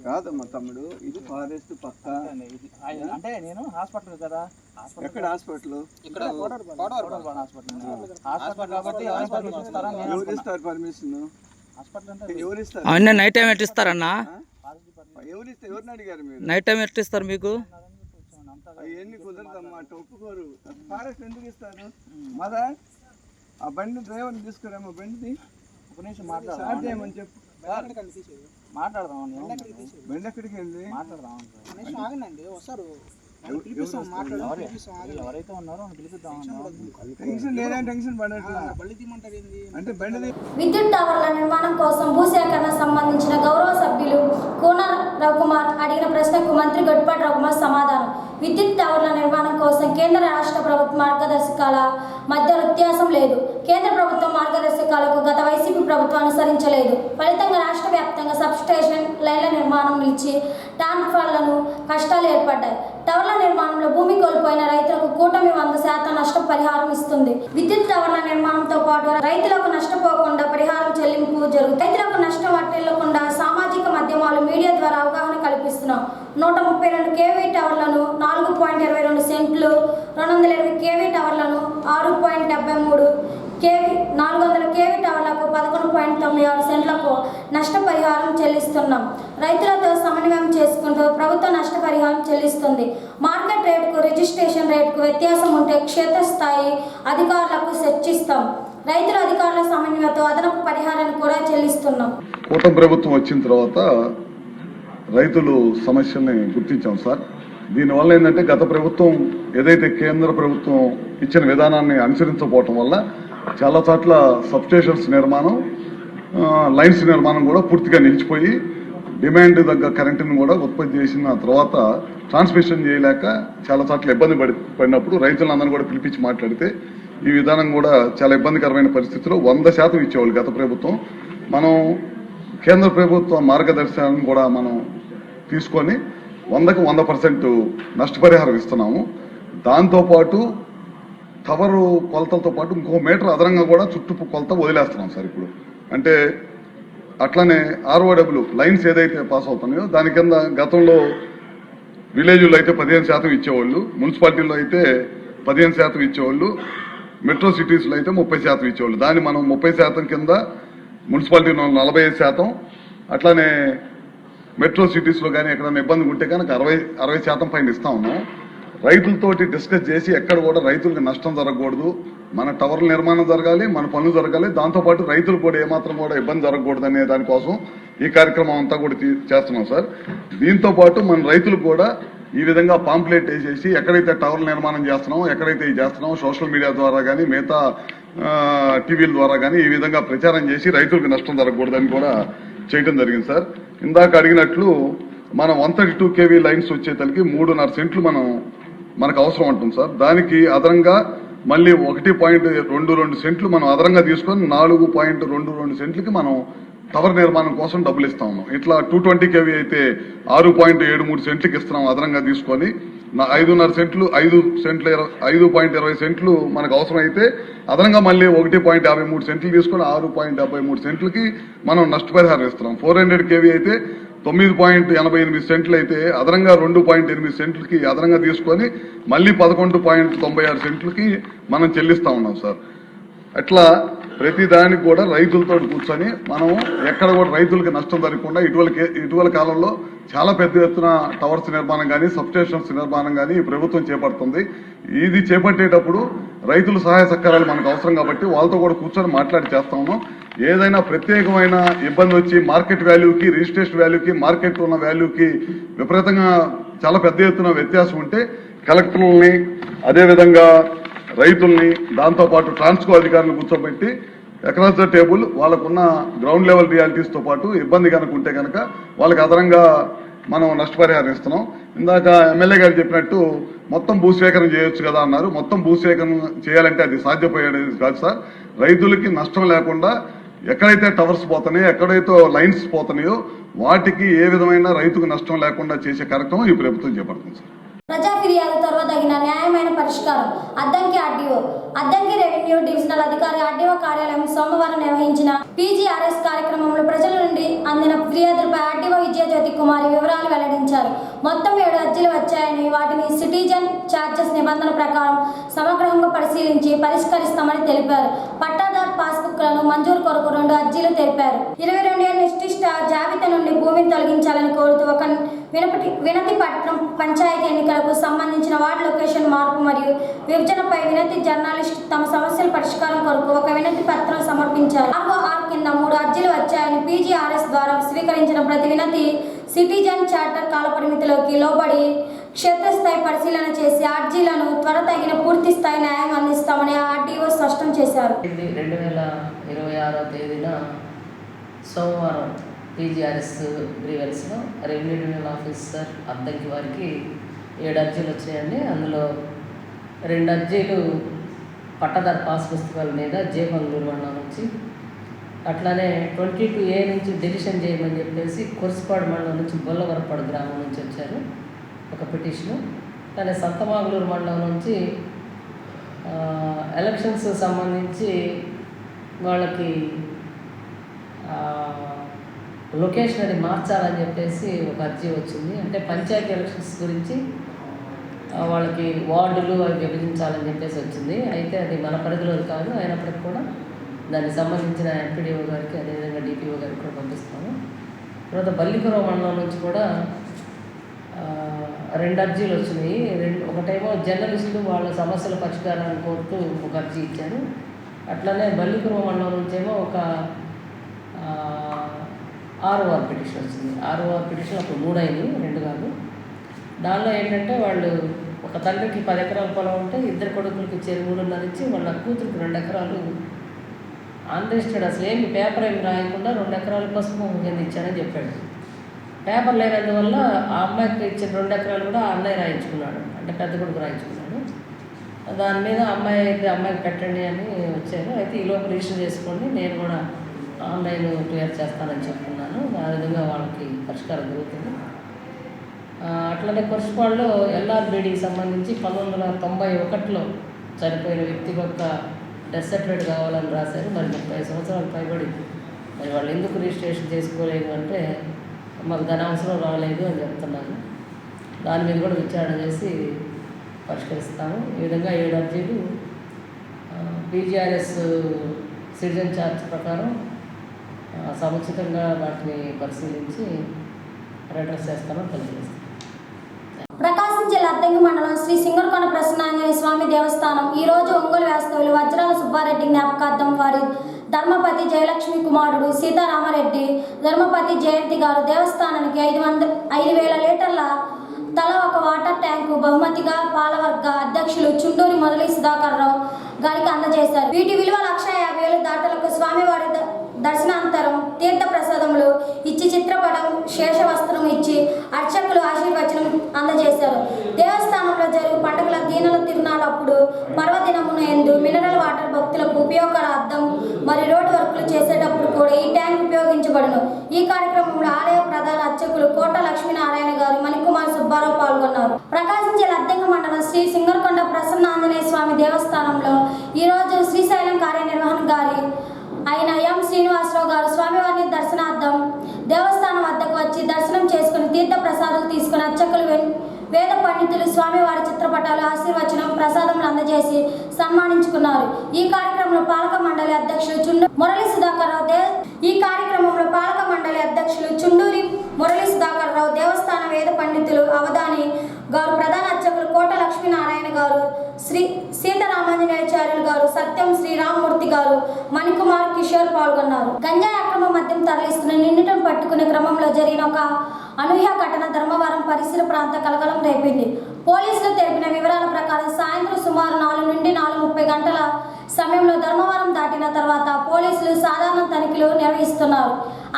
కాదమ్మా తమ్ముడు, ఇది ఫారెస్ట్ పక్క. అంటే నేను హాస్పిటల్ కదా. ఎక్కడ హాస్పిటల్? ఇక్కడ హాస్పిటల్ కాబట్టి ఎవరు ఇస్తారు పర్మిషన్? హాస్పిటల్ అంటే ఎవరు ఇస్తారు? అన్న నైట్ టైం ఎట్టిస్తారన్నా? ఎవరిని అడిగారు మీరు? నైట్ టైం ఎట్టిస్తారు మీకు? అవన్నీ కుదరదమ్మా, ఒప్పుకోరు. ఫారెస్ట్ ఎందుకు ఇస్తారు? మదా ఆ బండి డ్రైవర్ని తీసుకురామా, బండిది ఒక నిమిషం మాట్లాడదాం, స్టార్ట్ చేయమని చెప్పు. మాట్లాడదాం బండి ఎక్కడికి వెళ్ళి మాట్లాడదాం. ఎవరైతే ఉన్నారో పిలిపిద్దాం. టెన్షన్ లేదా? టెన్షన్ పడట్లా అంటే బండి విద్యుత్ టవర్ల నిర్మాణం కోసం భూసేకరణ సంబంధించిన గౌరవ సభ్యులు కోన రవికుమార్ అడిగిన ప్రశ్నకు మంత్రి గొట్టిపాటి రఘుకుమార్ సమాధానం. విద్యుత్ టవర్ల నిర్మాణం కోసం కేంద్ర రాష్ట్ర ప్రభుత్వ మార్గదర్శకాల మధ్య పథకాలకు గత వైసీపీ ప్రభుత్వం అనుసరించలేదు. ఫలితంగా రాష్ట్ర వ్యాప్తంగా సబ్స్టేషన్ లైన్ల నిర్మాణం నిలిచి ట్రాన్స్ఫార్మర్లను కష్టాలు ఏర్పడ్డాయి. టవర్ల నిర్మాణంలో భూమి కోల్పోయిన రైతులకు కూటమి 100% నష్టపరిహారం ఇస్తుంది. విద్యుత్ టవర్ల నిర్మాణంతో పాటు రైతులకు నష్టపోకుండా పరిహారం చెల్లింపు జరుగుతుంది. రైతులకు నష్టం వాటిల్లకుండా సామాజిక మాధ్యమాలు మీడియా ద్వారా అవగాహన కల్పిస్తున్నాం. 132 కేవీ టవర్లను 4.22 సెంట్లు, 220 కేవీ టవర్లను 6.73 కేవీ, 400 కేవీ టవర్లకు 11.96 సెంట్లకు నష్టపరిహారం చెల్లిస్తున్నాం. రైతులతో సమన్వయం చేసుకుంటూ ప్రభుత్వం నష్టపరిహారం చెల్లిస్తుంది. మార్కెట్ రేటుకు రిజిస్ట్రేషన్ రేటుకు వ్యత్యాసం ఉంటే క్షేత్రస్థాయి అధికారులకు చర్చిస్తాం. రైతుల అధికారుల సమన్వయంతో అదనపు పరిహారాన్ని కూడా చెల్లిస్తున్నాం. కూటమి ప్రభుత్వం వచ్చిన తర్వాత రైతులు సమస్యల్ని గుర్తించాం సార్. దీనివల్ల ఏంటంటే గత ప్రభుత్వం ఏదైతే కేంద్ర ప్రభుత్వం ఇచ్చిన విధానాన్ని అనుసరించకపోవటం వల్ల చాలా చోట్ల సబ్స్టేషన్స్ నిర్మాణం, లైన్స్ నిర్మాణం కూడా పూర్తిగా నిలిచిపోయి డిమాండ్ తగ్గ కరెంటును కూడా ఉత్పత్తి చేసిన తర్వాత ట్రాన్స్మిషన్ చేయలేక చాలా చోట్ల ఇబ్బంది పడినప్పుడు రైతులందరూ కూడా పిలిపించి మాట్లాడితే ఈ విధానం కూడా చాలా ఇబ్బందికరమైన పరిస్థితిలో 100% ఇచ్చేవాళ్ళు గత ప్రభుత్వం. మనం కేంద్ర ప్రభుత్వ మార్గదర్శకాలను కూడా మనం తీసుకొని 100కి 100% నష్టపరిహారం ఇస్తున్నాము. దాంతోపాటు టవరు కొలతలతో పాటు ఇంకో మీటర్ అదనంగా కూడా చుట్టూ కొలత వదిలేస్తున్నాం సార్. ఇప్పుడు అంటే అట్లనే ROW లైన్స్ ఏదైతే పాస్ అవుతున్నాయో దాని కింద గతంలో విలేజ్లో అయితే 15% ఇచ్చేవాళ్ళు, మున్సిపాలిటీలో అయితే 15% ఇచ్చేవాళ్ళు, మెట్రో సిటీస్లో అయితే 30% ఇచ్చేవాళ్ళు. దాన్ని మనం 30% కింద, మున్సిపాలిటీలో 45%, అట్లానే మెట్రో సిటీస్లో కానీ ఎక్కడైనా ఇబ్బంది ఉంటే కనుక 60% పైన ఇస్తా ఉన్నాం. రైతులతోటి డిస్కస్ చేసి ఎక్కడ కూడా రైతులకు నష్టం జరగకూడదు, మన టవర్ల నిర్మాణం జరగాలి, మన పనులు జరగాలి, దాంతోపాటు రైతులకు కూడా ఏమాత్రం కూడా ఇబ్బంది జరగకూడదు అనే దానికోసం ఈ కార్యక్రమం అంతా కూడా చేస్తున్నాం సార్. దీంతో పాటు మన రైతులకు కూడా ఈ విధంగా పాంప్లెట్ వేసేసి ఎక్కడైతే టవర్ల నిర్మాణం చేస్తున్నామో, ఎక్కడైతే ఇది చేస్తున్నామో సోషల్ మీడియా ద్వారా కానీ మిగతా టీవీల ద్వారా కానీ ఈ విధంగా ప్రచారం చేసి రైతులకు నష్టం జరగకూడదని కూడా చేయడం జరిగింది సార్. ఇందాక అడిగినట్లు మనం 132 కేవీ లైన్స్ వచ్చేతలకి 3.5 సెంట్లు మనకు అవసరం ఉంటుంది సార్. దానికి అదనంగా మళ్ళీ 1.22 సెంట్లు మనం అదనంగా తీసుకొని 4.22 సెంట్లకి మనం టవర్ నిర్మాణం కోసం డబ్బులు ఇస్తా ఉన్నాం. ఇట్లా 220 కేవీ అయితే 6.73 సెంట్లకి ఇస్తున్నాం అదనంగా తీసుకొని. 5.5 సెంట్లు 5.20 సెంట్లు మనకు అవసరం అయితే అదనంగా మళ్ళీ 1.53 సెంట్లు తీసుకొని 6.73 సెంట్లకి మనం నష్టపరిహారం ఇస్తున్నాం. 400 కేవీ అయితే 9.88 సెంట్లు అయితే అదనంగా 2.8 సెంట్లకి అదనంగా తీసుకొని మళ్ళీ 11.96 సెంట్లకి మనం చెల్లిస్తా ఉన్నాం సార్. అట్లా ప్రతి దానికి కూడా రైతులతో కూర్చొని మనం ఎక్కడ కూడా రైతులకు నష్టం జరగకుండా ఇటీవల కాలంలో చాలా పెద్ద ఎత్తున టవర్స్ నిర్మాణం కానీ సబ్స్టేషన్స్ నిర్మాణం కానీ ఈ ప్రభుత్వం చేపడుతుంది. ఇది చేపట్టేటప్పుడు రైతుల సహాయ సహకారాలు మనకు అవసరం కాబట్టి వాళ్ళతో కూడా కూర్చొని మాట్లాడి చేస్తా ఉన్నాం. ఏదైనా ప్రత్యేకమైన ఇబ్బంది వచ్చి మార్కెట్ వాల్యూకి, రిజిస్ట్రేషన్ వాల్యూకి, మార్కెట్ ఉన్న వాల్యూకి విపరీతంగా చాలా పెద్ద ఎత్తున వ్యత్యాసం ఉంటే కలెక్టర్లని, అదేవిధంగా రైతుల్ని, దాంతోపాటు ట్రాన్స్కో అధికారులను కూర్చోబెట్టి అక్రాస్ ద టేబుల్ వాళ్ళకున్న గ్రౌండ్ లెవెల్ రియాలిటీస్తో పాటు ఇబ్బంది కనుక ఉంటే కనుక వాళ్ళకి అదనంగా మనం నష్టపరిహారం ఇస్తున్నాం. ఇందాక ఎమ్మెల్యే గారు చెప్పినట్టు మొత్తం భూసేకరణ చేయొచ్చు కదా అన్నారు. మొత్తం భూసేకరణ చేయాలంటే అది సాధ్యపడేది కాదు సార్. రైతులకి నష్టం లేకుండా ఎక్కడైతే టవర్స్ పోతున్నాయో, ఎక్కడైతే లైన్స్ పోతున్నాయో వాటికి ఏ విధమైన రైతుకు నష్టం లేకుండా చేసే కార్యక్రమం ఈ ప్రభుత్వం చేపడుతుంది సార్. ప్రజా ఫిర్యాదు తర్వాత తగిన న్యాయమైన పరిష్కారం. Addanki RDO, Addanki revenue divisional అధికారి ఆర్డీఓ కార్యాలయం సోమవారం నిర్వహించిన PGRS కార్యక్రమంలో ప్రజల నుండి అందిన ఫిర్యాదులపై ఆర్డీఓ విజయజ్యోతి కుమారి వివరాలు వెల్లడించారు. మొత్తం 7 అర్జీలు వచ్చాయని, వాటిని సిటిజన్ ఛార్జెస్ నిబంధనల ప్రకారం సమగ్రంగా పరిశీలించి పరిష్కరిస్తామని తెలిపారు. పట్టాదారు పాస్బుక్లను మంజూరు కొరకు 2 అర్జీలు తెలిపారు. 22 ఏళ్ల నిర్దిష్ట జాబితా నుండి భూమిని తొలగించాలని కోరుతూ ఒక వినతి పత్రం పంచాయతీ ఎన్నికలకు సంబంధించిన వార్డు లొకేషన్ మార్పు మరియు విభజనపై వినతి జర్నలిస్ట్ తమ సమస్యల పరిష్కారం కొరకు ఒక వినతి పత్రం సమర్పించారు. ROR కింద 3 అర్జీలు వచ్చాయని, PGRS ద్వారా స్వీకరించిన ప్రతి వినతి సిటిజన్ చార్టర్ కాలపరిమితిలోకి లోబడి క్షేత్రస్థాయి పరిశీలన చేసి అర్జీలను త్వరతగిన పూర్తి స్థాయి న్యాయం అందిస్తామని ఆర్డీఓ స్పష్టం చేశారు. 2026వ తేదీన సోమవారం PGRS గ్రీవెన్స్లో రెవెన్యూ డివిజనల్ ఆఫీసర్ అద్దంకి వారికి 7 అర్జీలు వచ్చాయండి. అందులో 2 అర్జీలు పట్టదారు పాస్ పుస్తకాల మీద జే మంగళూరు మండలం నుంచి, అట్లానే 22A నుంచి డెలిషన్ చేయమని చెప్పేసి కుర్సుపాడు మండలం నుంచి బొల్లవరపాడు గ్రామం నుంచి వచ్చారు ఒక పిటిషను. కానీ సంతమాగులూరు మండలం నుంచి ఎలక్షన్స్ సంబంధించి వాళ్ళకి లొకేషన్ అది మార్చాలని చెప్పేసి ఒక అర్జీ వచ్చింది. అంటే పంచాయతీ ఎలక్షన్స్ గురించి వాళ్ళకి వార్డులు అవి విభజించాలని చెప్పేసి వచ్చింది. అయితే అది మన పరిధిలో కాదు, అయినప్పటికీ కూడా దానికి సంబంధించిన ఎంపీడీఓ గారికి అదేవిధంగా డిపిఓ గారికి కూడా పంపిస్తాము. తర్వాత బల్లిపురం మండలం నుంచి కూడా 2 అర్జీలు వచ్చినాయి. ఒకటేమో జర్నలిస్టులు వాళ్ళ సమస్యల పరిష్కారాన్ని కోరుతూ ఒక అర్జీ ఇచ్చారు. అట్లనే బల్లిపురం మండలం నుంచేమో ఒక ROR పిటిషన్ వచ్చింది. ROR పిటిషన్ అప్పుడు 3 అయినాయి, 2 కాదు. దానిలో ఏంటంటే వాళ్ళు ఒక తండ్రికి 10 ఎకరాల పొలం ఉంటే 2 కొడుకులకి ఇచ్చేది 3.5 ఇచ్చి వాళ్ళ కూతురికి 2 ఎకరాలు అన్రిజిస్టర్డ్, అసలు ఏమి పేపర్ ఏమి రాయకుండా 2 ఎకరాల పసుపు కింద ఇచ్చానని చెప్పాడు. పేపర్ లేనందువల్ల ఆ అమ్మాయికి ఇచ్చిన 2 ఎకరాలు కూడా ఆ అన్నయ్య రాయించుకున్నాడు, అంటే పెద్ద కొడుకు రాయించుకున్నాడు. దాని మీద అమ్మాయికి పెట్టండి అని వచ్చారు. అయితే ఈలోపు రిజిస్టర్ చేసుకోండి, నేను కూడా ఆన్లైన్ క్లియర్ చేస్తానని చెప్తున్నాను. ఆ విధంగా వాళ్ళకి పరిష్కారం జరుగుతుంది. అట్లనే కుర్సుపాడులో LRBDకి సంబంధించి 1991లో చనిపోయిన వ్యక్తికి ఒక డెత్ సర్టిఫికేట్ కావాలని రాశారు. మరి 30 సంవత్సరాలు పైబడి మరి వాళ్ళు ఎందుకు రిజిస్ట్రేషన్ చేసుకోలేదు అంటే మాకు దాని అవసరం రాలేదు అని చెప్తున్నారు. దాని మీద కూడా విచారణ చేసి పరిష్కరిస్తాము. ఈ విధంగా 7 అర్జీలు PGRS సిటిజన్ ఛార్జ్ ప్రకారం సముచితంగా వాటిని పరిశీలించి అడ్రస్ చేస్తామని తెలియజేస్తాం. ప్రకాశం జిల్లా అద్దంకి మండలం శ్రీ సింగరకొండ ప్రసన్నాంజనేయ స్వామి దేవస్థానం ఈరోజు ఒంగోలు వాస్తవ్యులు వజ్రాల సుబ్బారెడ్డి జ్ఞాపకార్థం వారి ధర్మపతి జయలక్ష్మి కుమారుడు సీతారామరెడ్డి ధర్మపతి జయంతి గారు దేవస్థానానికి 5,000 లీటర్ల తల ఒక వాటర్ ట్యాంకు బహుమతిగా పాలవర్గ అధ్యక్షులు చుండూరి మురళీ సుధాకర్రావు గారికి అందజేశారు. వీటి విలువ 1,50,000 దాటలకు స్వామివారి దర్శనాంతరం తీర్థ ప్రసాదములు ఇచ్చి చిత్రపటం శేషవస్త్రం ఇచ్చి అర్చకులు ఆశీర్వచనం అందజేశారు. దేవస్థానంలో జరుగు పండుగల దీనల తిరునాళ్ళప్పుడు పర్వదినమున ఎందు మినరల్ వాటర్ భక్తులకు ఉపయోగకరార్థం మరి రోడ్డు వర్కులు చేసేటప్పుడు కూడా ఈ ట్యాంక్ ఉపయోగించబడును. ఈ కార్యక్రమంలో ఆలయ ప్రధాన అర్చకులు కోట లక్ష్మీనారాయణ గారు, మణికుమార్ సుబ్బారావు పాల్గొన్నారు. ప్రకాశం జిల్లా అద్దంకి మండలం శ్రీ సింగరకొండ ప్రసన్న ఆంజనేయ స్వామి దేవస్థానంలో ఈరోజు శ్రీశైలం కార్యనిర్వహణాధికారి అయిన ఎం శ్రీనివాసరావు గారు స్వామివారిని దర్శనార్థం దేవస్థానం వద్దకు వచ్చి దర్శనం చేసుకుని తీర్థ ప్రసాదాలు తీసుకుని అర్చకులు వేద పండితులు స్వామివారి చిత్రపటాలు ఆశీర్వచనం ప్రసాదములు అందజేసి సన్మానించుకున్నారు. ఈ కార్యక్రమంలో పాలక మండలి అధ్యక్షులు చుండూరి మురళీ సుధాకర్రావు దేవస్థాన వేద పండితులు అవధాని గారు, ప్రధాన అర్చకులు కోట లక్ష్మీనారాయణ గారు, శ్రీ సీతారామాంజనేయాచార్యులు గారు, సత్యం శ్రీరామమూర్తి గారు, మణికుమార్ కిషోర్ పాల్గొన్నారు. గంజాయి అక్రమ మద్యం తరలిస్తున్న నిందితులను పట్టుకునే క్రమంలో జరిగిన ఒక అనూహ్య ఘటన ధర్మవరం పరిసర ప్రాంత కలకలం రేపింది. పోలీసులు తెలిపిన వివరాల ప్రకారం సాయంత్రం సుమారు 4 నుండి 4:30 గంటల సమయంలో ధర్మవరం దాటిన తర్వాత పోలీసులు సాధారణ తనిఖీలు నిర్వహిస్తున్నారు.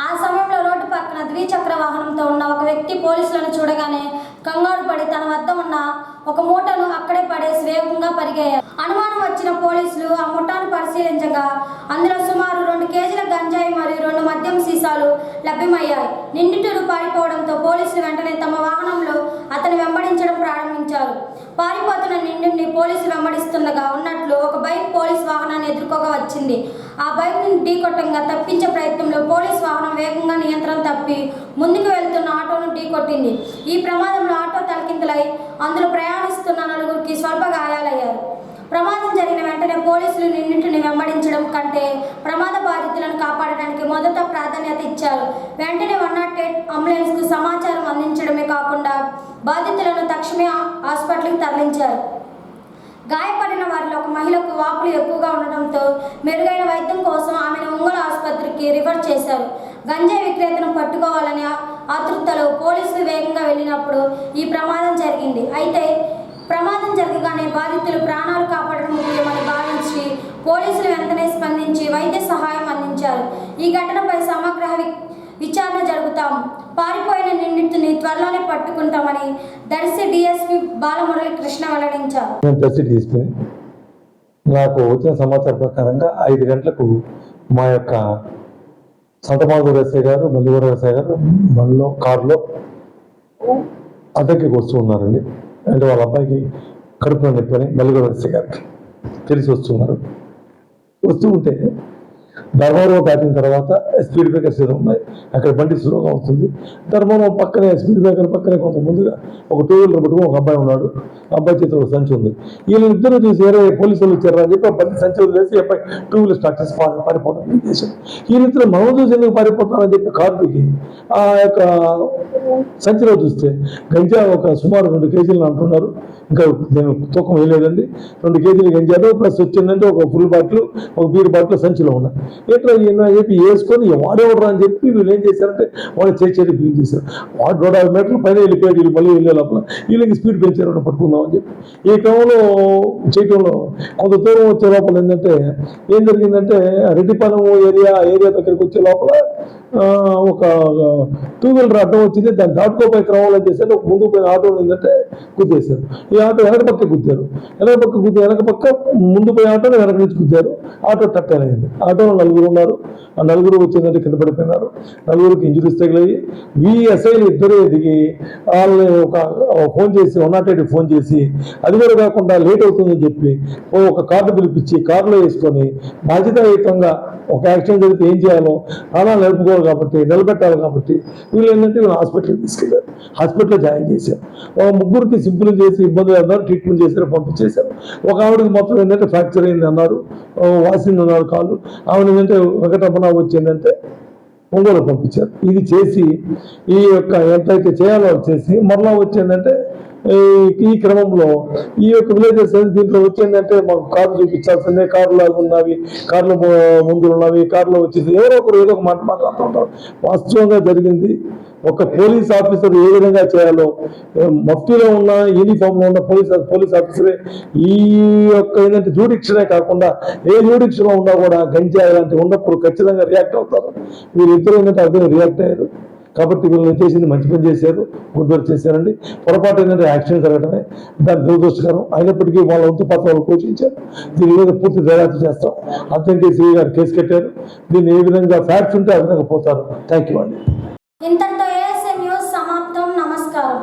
ఆ సమయంలో రోడ్డు పక్కన ద్విచక్ర వాహనంతో ఉన్న ఒక వ్యక్తి పోలీసులను చూడగానే కంగారు పడి తన వద్ద ఉన్న ఒక మూటను అక్కడే పడేసి వేగంగా పరిగెయ్యారు. అనుమానం వచ్చిన పోలీసులు ఆ ముఠాను పరిశీలించగా అందులో సుమారు 2 కేజీల గంజాయి మరియు 2 మద్యం సీసాలు లభ్యమయ్యాయి. నిందితుడు పారిపోవడంతో పోలీసులు వెంటనే తమ వాహనంలో అతను వెంబడించడం ప్రారంభించారు. పారిపోతున్న నిందితుడిని పోలీసులు వెంబడిస్తుండగా ఉన్నట్లు ఒక బైక్ పోలీస్ వాహనాన్ని ఎదుర్కోగా వచ్చింది. ఆ బైక్ను ఢీకొట్టంగా తప్పించే ప్రయత్నంలో పోలీస్ వాహనం వేగంగా నియంత్రణ తప్పి ముందుకు వెళ్తున్న ఆటోను ఢీకొట్టింది. ఈ ప్రమాదంలో ఆటో తలకిందులై అందులో ప్రయాణిస్తున్న 4గురికి స్వల్ప గాయాలయ్యారు. ప్రమాదం జరిగిన వెంటనే పోలీసులు నిందితుడిని వెంబడించడం కంటే ప్రమాద బాధితులను కాపాడడానికి మొదట ప్రాధాన్యత ఇచ్చారు. వెంటనే 108 అంబులెన్స్కు సమాచారం అందించడమే కాకుండా బాధితులను తక్షణమే హాస్పిటల్కి తరలించారు. గాయపడిన వారిలో ఒక మహిళకు వాపులు ఎక్కువగా ఉండడంతో మెరుగైన వైద్యం కోసం ఆమెను ఒంగోలు ఆసుపత్రికి రిఫర్ చేశారు. గంజాయి విక్రేతను పట్టుకోవాలని ఆతృతలో పోలీసులు వేగంగా వెళ్ళినప్పుడు ఈ ప్రమాదం జరిగింది. అయితే ప్రమాదం జరగగానే బాధితులు ప్రాణాలు కాపాడడం ముఖ్యమని భావించి పోలీసులు వెంటనే స్పందించి వైద్య సహాయం అందించారు. ఈ ఘటనపై సమగ్ర విచారణ జరుగుతాము. పారిపోయిన నిందితుని త్వరలోనే పట్టుకుంటామని దర్శి DSP బాలమురళి కృష్ణ వెల్లడించారు. దర్శి DSP నాకు వచ్చిన సమాచారం ప్రకారంగా 5 గంటలకు మా యొక్క సంతమాధుర ఎస్ఐ గారు మల్లిగూడ ఎస్ఐ గారు బండిలో కారులో అద్దెకి వస్తూ ఉన్నారండి. అంటే వాళ్ళ అబ్బాయికి కడుపులో నొప్పి అని మల్లిగూడ ఎస్ఐ గారికి తెలిసి వస్తున్నారు. వస్తూ ఉంటే ధర్మవరం దాటిన తర్వాత స్పీడ్ బ్రేకర్స్ ఏదో ఉన్నాయి, అక్కడ బండి స్లోగా అవుతుంది. ధర్మవరం పక్కనే స్పీడ్ బ్రేకర్ పక్కనే కొంత ముందుగా ఒక 2 వీలర్ పట్టుకుని ఒక అబ్బాయి ఉన్నాడు. అబ్బాయి చేతిలో ఒక సంచి ఉంది. వీళ్ళిద్దరూ చూసి వేరే పోలీసులు వచ్చారు అని చెప్పి ఆ బండి సంచి వదిలేసి అబ్బాయి 2 వీలర్ స్టార్ట్ చేసి పారిపోవడం చేశారు. వీళ్ళిద్దరు మనం చూసి ఎందుకు పారిపోతామని చెప్పి కారు దిగి ఆ యొక్క సంచిలో చూస్తే గంజా ఒక సుమారు 2 కేజీలు అంటున్నారు. ఇంకా నేను తూకం వేయలేదండి. 2 కేజీలు గంజాలు ప్లస్ వచ్చిందంటే ఒక ఫుల్ బాటిల్, ఒక బీర్ బాటిల్ సంచిలో ఉన్నాయి. ఎట్లా ఈయన చెప్పి వేసుకొని వాడేవడరా అని చెప్పి వీళ్ళు ఏం చేశారంటే వాళ్ళు చేసేది బిల్ చేశారు. వాడు 150 మీటర్ల పైన వెళ్ళిపోయాడు. వీళ్ళు మళ్ళీ వెళ్ళే లోపల వీళ్ళకి స్పీడ్ పెంచారు, పట్టుకుందాం అని చెప్పి ఈ క్రమంలో చేయటంలో కొంత దూరం వచ్చే లోపల ఏంటంటే ఏం జరిగిందంటే రెడ్డిపాలెం ఏరియా దగ్గరికి వచ్చే లోపల ఒక 2 వీలర్ అడ్డం వచ్చింది. దాన్ని దాటుకోపోయే క్రమంలో చేశారు. ఒక ముందు పోయిన ఆటో ఏంటంటే గుద్దేశారు. ఈ ఆటో వెనక పక్క గుద్దారు. వెనక పక్క ముందు పోయే ఆటోని వెనక నుంచి గుద్దారు. ఆటో టక్కర్ అయింది. ఆటోలో 4 ఉన్నారు. ఆ 4 వచ్చిందంటే కింద పడిపోయినారు. 4కి ఇంజురీస్ తగిలాయి. VSIలు ఇద్దరే దిగి వాళ్ళని ఒక ఫోన్ చేసి 108 ఫోన్ చేసి అది కూడా కాకుండా లేట్ అవుతుందని చెప్పి ఒక కార్డు పిలిపించి కారులో వేసుకొని బాధ్యతాయుతంగా ఒక యాక్సిడెంట్ జరిగితే ఏం చేయాలో ప్రాణాలు నిలబెట్టాలి కాబట్టి వీళ్ళు ఏంటంటే వీళ్ళు హాస్పిటల్కి తీసుకెళ్ళారు. హాస్పిటల్లో జాయిన్ చేశారు. ఒక 3కి సింపుల్ చేసి ఇబ్బందులు అన్నారు, ట్రీట్మెంట్ చేశారు, పంపించేశారు. ఒక ఆవిడకి మొత్తం ఏంటంటే ఫ్రాక్చర్ అయింది అన్నారు, వాసింది అన్నారు కాళ్ళు. ఆవిడ ఏంటంటే వెంకటరమణ వచ్చిందంటే ఒంగోలు పంపించారు. ఇది చేసి ఈ యొక్క ఎంతైతే చేయాలో చేసి మరలా వచ్చిందంటే ఈ క్రమంలో ఈ యొక్క విలేజెస్ దీంట్లో వచ్చిందంటే మాకు కార్లు చూపించాల్సిందే, కారులో ఉన్నవి, కార్లు ముందు ఉన్నవి, కారులో వచ్చేసి ఎవరో ఒకరు ఏదో ఒక మాట మాట్లాడుతూ ఉంటారు. వాస్తవంగా జరిగింది ఒక పోలీస్ ఆఫీసర్ ఏ విధంగా చేయాలో మఫ్టీలో ఉన్న యూనిఫామ్లో ఉన్న పోలీస్ ఆఫీసరే ఈ యొక్క ఏంటంటే జ్యూడిక్షనే కాకుండా ఏ జ్యూడిక్షన్లో ఉన్నా కూడా గంజా ఇలాంటివి ఉన్నప్పుడు ఖచ్చితంగా రియాక్ట్ అవుతారు. వీళ్ళిద్దరూ ఏంటంటే అదే రియాక్ట్ అయ్యారు. కాబట్టి వీళ్ళు చేసింది మంచి పని చేశారు, గుడ్ వర్క్ చేశారండి. పొరపాటు ఏంటంటే యాక్సిడెంట్ జరగడమే దాని దురదృష్టకరం. అయినప్పటికీ వాళ్ళ వంతు పాత్ర వాళ్ళు పోషించారు. దీని మీద పూర్తి దర్యాప్తు చేస్తాం. అర్థం కేసు గారు కేసు కట్టారు. దీన్ని ఏ విధంగా ఫ్యాక్ట్స్ ఉంటే ఆ విధంగా పోతారు. థ్యాంక్ యూ అండి. ఇంతటితో ASM న్యూస్ సమాప్తం. నమస్కారం.